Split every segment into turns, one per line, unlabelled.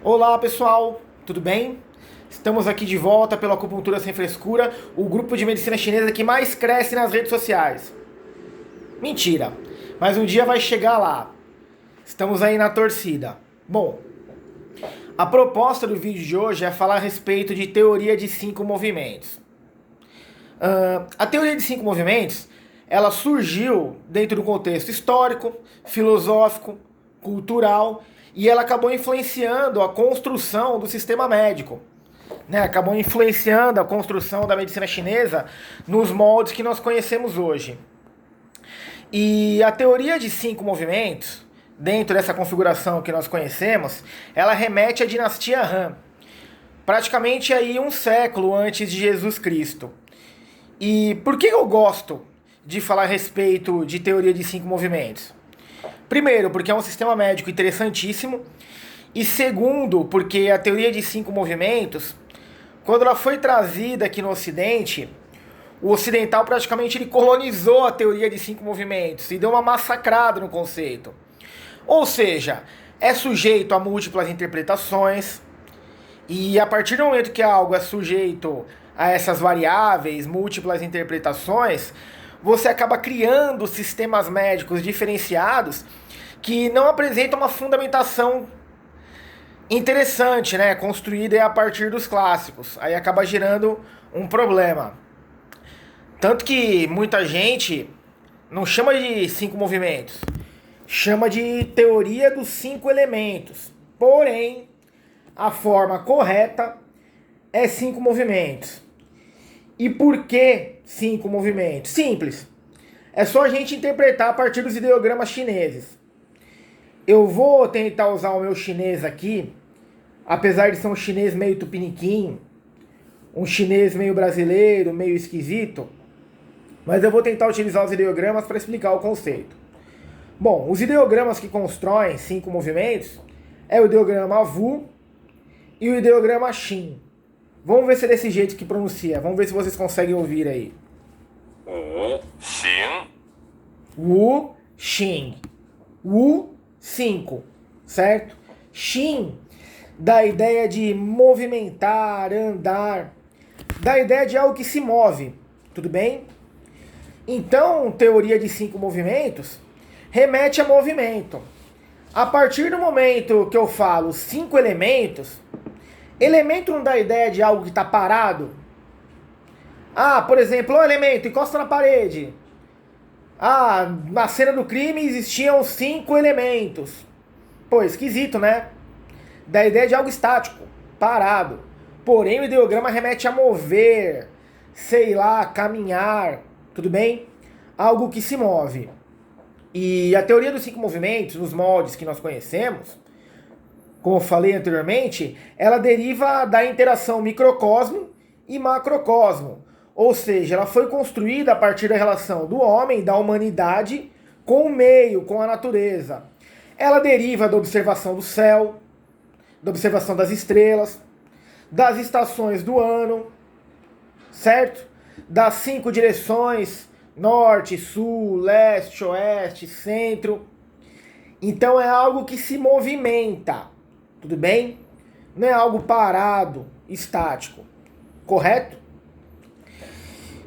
Olá pessoal, tudo bem? Estamos aqui de volta pelo Acupuntura Sem Frescura, o grupo de medicina chinesa que mais cresce nas redes sociais. Mentira, mas um dia vai chegar lá. Estamos aí na torcida. Bom, a proposta do vídeo de hoje é falar a respeito de teoria de 5 movimentos. A teoria de 5 movimentos, ela surgiu dentro do contexto histórico, filosófico, cultural, e ela acabou influenciando a construção do sistema médico. Né? Acabou influenciando a construção da medicina chinesa nos moldes que nós conhecemos hoje. E a teoria de 5 movimentos, dentro dessa configuração que nós conhecemos, ela remete à dinastia Han, praticamente aí um século antes de Jesus Cristo. E por que eu gosto de falar a respeito de teoria de 5 movimentos? Primeiro, porque é um sistema médico interessantíssimo. E segundo, porque a teoria de 5 movimentos, quando ela foi trazida aqui no Ocidente, o ocidental praticamente ele colonizou a teoria de 5 movimentos e deu uma massacrada no conceito. Ou seja, é sujeito a múltiplas interpretações, e a partir do momento que algo é sujeito a essas variáveis, múltiplas interpretações, você acaba criando sistemas médicos diferenciados que não apresentam uma fundamentação interessante, né? Construída a partir dos clássicos. Aí acaba gerando um problema. Tanto que muita gente não chama de 5 movimentos, chama de teoria dos 5 elementos. Porém, a forma correta é 5 movimentos. E por que 5 movimentos? Simples. É só a gente interpretar a partir dos ideogramas chineses. Eu vou tentar usar o meu chinês aqui, apesar de ser um chinês meio tupiniquim, um chinês meio brasileiro, meio esquisito, mas eu vou tentar utilizar os ideogramas para explicar o conceito. Bom, os ideogramas que constroem 5 movimentos é o ideograma Wu e o ideograma Xin. Vamos ver se é desse jeito que pronuncia. Vamos ver se vocês conseguem ouvir aí.
Wu, Xin.
Wu, Xin. Wu, 5, certo? Xin dá a ideia de movimentar, andar, dá a ideia de algo que se move, tudo bem? Então, teoria de 5 movimentos remete a movimento. A partir do momento que eu falo 5 elementos, elemento não dá a ideia de algo que está parado? Ah, por exemplo, o elemento encosta na parede. Ah, na cena do crime existiam 5 elementos. Pô, esquisito, né? Dá a ideia de algo estático, parado. Porém, o ideograma remete a mover, sei lá, caminhar, tudo bem? Algo que se move. E a teoria dos 5 movimentos, nos moldes que nós conhecemos, como eu falei anteriormente, ela deriva da interação microcosmo e macrocosmo. Ou seja, ela foi construída a partir da relação do homem, da humanidade, com o meio, com a natureza. Ela deriva da observação do céu, da observação das estrelas, das estações do ano, certo? Das 5 direções, norte, sul, leste, oeste, centro. Então é algo que se movimenta, tudo bem? Não é algo parado, estático, correto?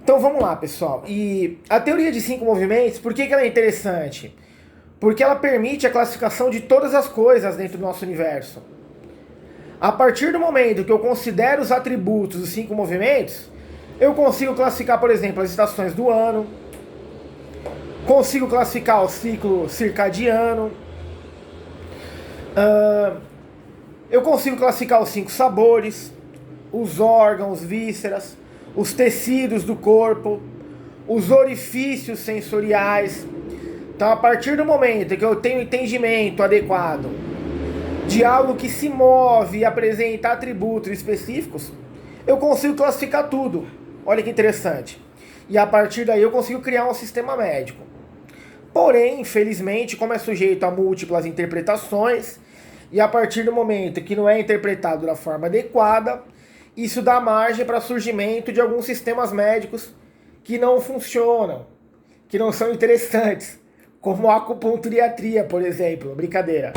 Então vamos lá, pessoal. E a teoria de 5 movimentos, por que ela é interessante? Porque ela permite a classificação de todas as coisas dentro do nosso universo. A partir do momento que eu considero os atributos dos 5 movimentos, eu consigo classificar, por exemplo, as estações do ano, consigo classificar o ciclo circadiano, eu consigo classificar os 5 sabores, os órgãos, vísceras, os tecidos do corpo, os orifícios sensoriais. Então, a partir do momento que eu tenho entendimento adequado de algo que se move e apresenta atributos específicos, eu consigo classificar tudo. Olha que interessante. E a partir daí eu consigo criar um sistema médico. Porém, infelizmente, como é sujeito a múltiplas interpretações, e a partir do momento que não é interpretado da forma adequada, isso dá margem para surgimento de alguns sistemas médicos que não funcionam, que não são interessantes, como a acupunturiatria, por exemplo. Brincadeira.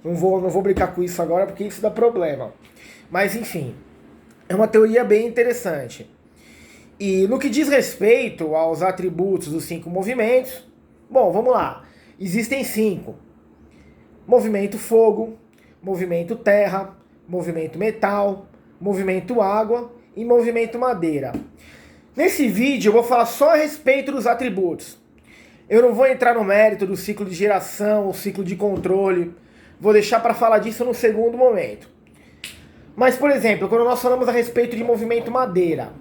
Não vou brincar com isso agora porque isso dá problema. Mas enfim, é uma teoria bem interessante. E no que diz respeito aos atributos dos 5 movimentos, bom, vamos lá. Existem 5. Movimento fogo, movimento terra, movimento metal, movimento água e movimento madeira. Nesse vídeo eu vou falar só a respeito dos atributos. Eu não vou entrar no mérito do ciclo de geração, o ciclo de controle. Vou deixar para falar disso no segundo momento. Mas, por exemplo, quando nós falamos a respeito de movimento madeira.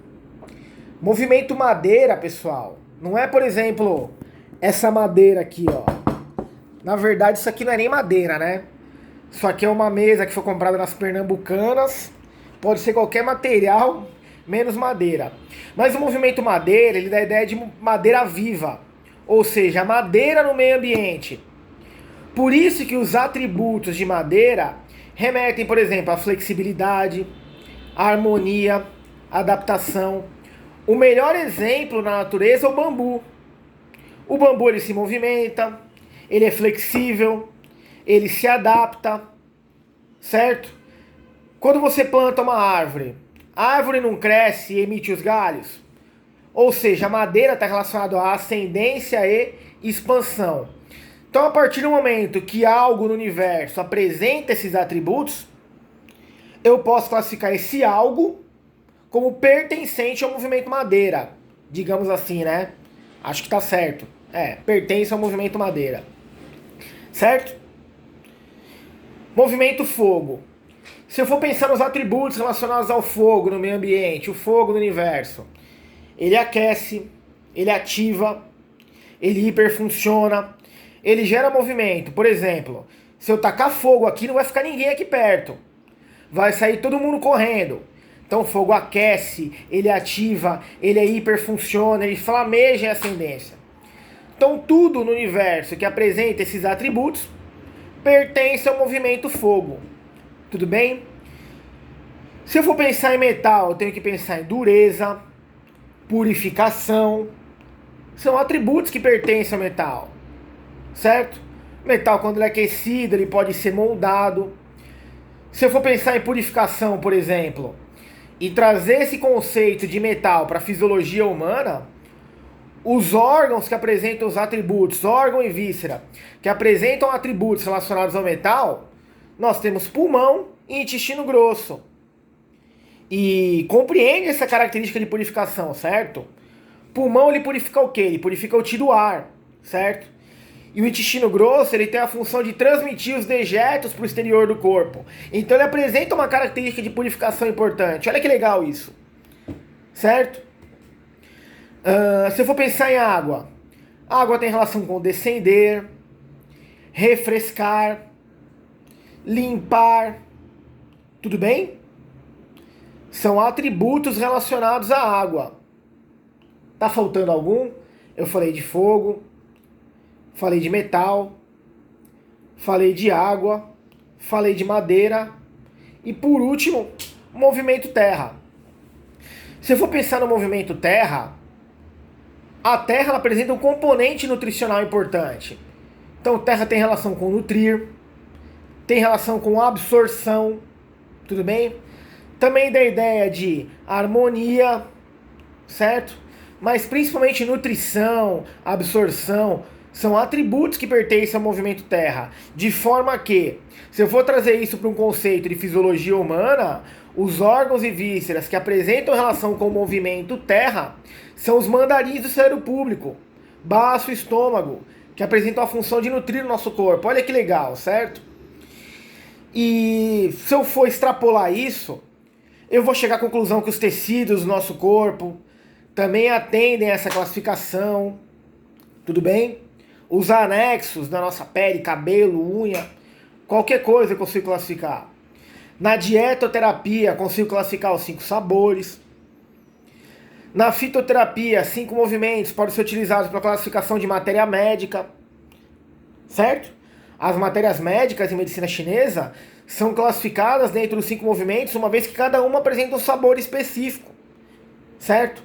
Movimento madeira, pessoal, não é, por exemplo, essa madeira aqui, ó. Na verdade, isso aqui não é nem madeira, né? Isso aqui é uma mesa que foi comprada nas Pernambucanas. Pode ser qualquer material, menos madeira. Mas o movimento madeira, ele dá a ideia de madeira viva. Ou seja, madeira no meio ambiente. Por isso que os atributos de madeira remetem, por exemplo, à flexibilidade, à harmonia, à adaptação. O melhor exemplo na natureza é o bambu. O bambu ele se movimenta, ele é flexível, ele se adapta, certo? Quando você planta uma árvore, a árvore não cresce e emite os galhos. Ou seja, a madeira está relacionada à ascendência e expansão. Então, a partir do momento que algo no universo apresenta esses atributos, eu posso classificar esse algo como pertencente ao movimento madeira. Digamos assim, né? Acho que tá certo. Pertence ao movimento madeira. Certo? Movimento fogo. Se eu for pensar nos atributos relacionados ao fogo no meio ambiente, o fogo no universo, ele aquece, ele ativa, ele hiperfunciona, ele gera movimento. Por exemplo, se eu tacar fogo aqui, não vai ficar ninguém aqui perto. Vai sair todo mundo correndo. Então o fogo aquece, ele ativa, ele hiperfunciona, ele flameja em ascendência. Então tudo no universo que apresenta esses atributos pertence ao movimento fogo. Tudo bem? Se eu for pensar em metal, eu tenho que pensar em dureza, purificação. São atributos que pertencem ao metal. Certo? O metal, quando ele é aquecido, ele pode ser moldado. Se eu for pensar em purificação, por exemplo, e trazer esse conceito de metal para a fisiologia humana, os órgãos que apresentam os atributos, órgão e víscera, que apresentam atributos relacionados ao metal, nós temos pulmão e intestino grosso. E compreende essa característica de purificação, certo? Pulmão, ele purifica o quê? Ele purifica o tiro ar, certo? E o intestino grosso, ele tem a função de transmitir os dejetos para o exterior do corpo. Então ele apresenta uma característica de purificação importante. Olha que legal isso. Certo? Se eu for pensar em água, a água tem relação com descender, refrescar, limpar. Tudo bem? São atributos relacionados à água. Tá faltando algum? Eu falei de fogo, falei de metal, falei de água, falei de madeira e, por último, movimento terra. Se eu for pensar no movimento terra, a terra ela apresenta um componente nutricional importante. Então, terra tem relação com nutrir, tem relação com absorção, tudo bem? Também dá ideia de harmonia, certo? Mas principalmente nutrição, absorção, são atributos que pertencem ao movimento terra. De forma que, se eu for trazer isso para um conceito de fisiologia humana, os órgãos e vísceras que apresentam relação com o movimento terra são os mandarins do cérebro público, baço e estômago, que apresentam a função de nutrir o nosso corpo. Olha que legal, certo? E se eu for extrapolar isso, eu vou chegar à conclusão que os tecidos do nosso corpo também atendem a essa classificação. Tudo bem? Os anexos da nossa pele, cabelo, unha, qualquer coisa eu consigo classificar. Na dietoterapia, consigo classificar os 5 sabores. Na fitoterapia, 5 movimentos podem ser utilizados para classificação de matéria médica. Certo? As matérias médicas em medicina chinesa são classificadas dentro dos 5 movimentos, uma vez que cada uma apresenta um sabor específico. Certo?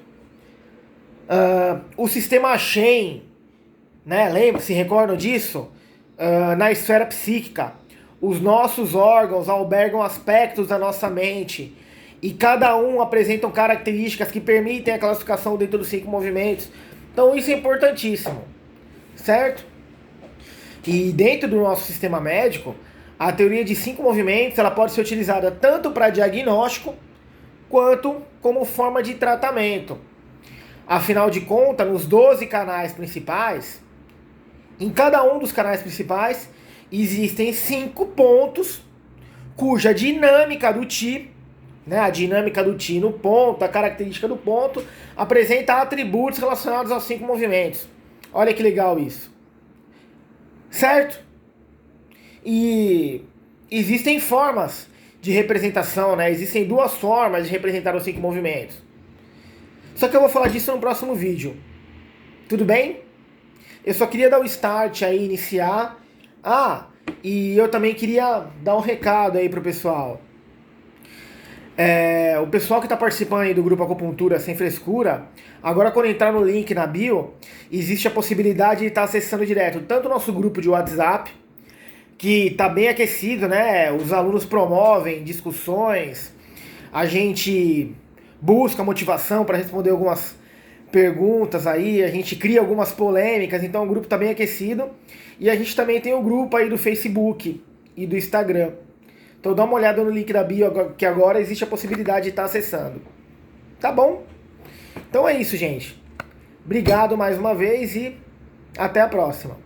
O sistema Shen, né? Lembra, se recordam disso? Na esfera psíquica. os nossos órgãos albergam aspectos da nossa mente e cada um apresentam características que permitem a classificação dentro dos 5 movimentos. Então isso é importantíssimo, certo? E dentro do nosso sistema médico, a teoria de 5 movimentos ela pode ser utilizada tanto para diagnóstico quanto como forma de tratamento. Afinal de contas, nos 12 canais principais, em cada um dos canais principais, existem 5 pontos cuja dinâmica do Qi, né, a dinâmica do Qi no ponto, a característica do ponto, apresenta atributos relacionados aos 5 movimentos. Olha que legal isso. Certo? E existem formas de representação, né? Existem 2 formas de representar os 5 movimentos. Só que eu vou falar disso no próximo vídeo. Tudo bem? Eu só queria dar o start aí, iniciar. E eu também queria dar um recado aí pro pessoal. O pessoal que está participando aí do grupo Acupuntura Sem Frescura, agora quando entrar no link na bio, existe a possibilidade de estar acessando direto tanto o nosso grupo de WhatsApp, que está bem aquecido, né? Os alunos promovem discussões, a gente busca motivação para responder algumas perguntas aí, a gente cria algumas polêmicas, então o grupo está bem aquecido. E a gente também tem o grupo aí do Facebook e do Instagram. Então dá uma olhada no link da bio, que agora existe a possibilidade de estar acessando. Tá bom? Então é isso, gente. Obrigado mais uma vez e até a próxima.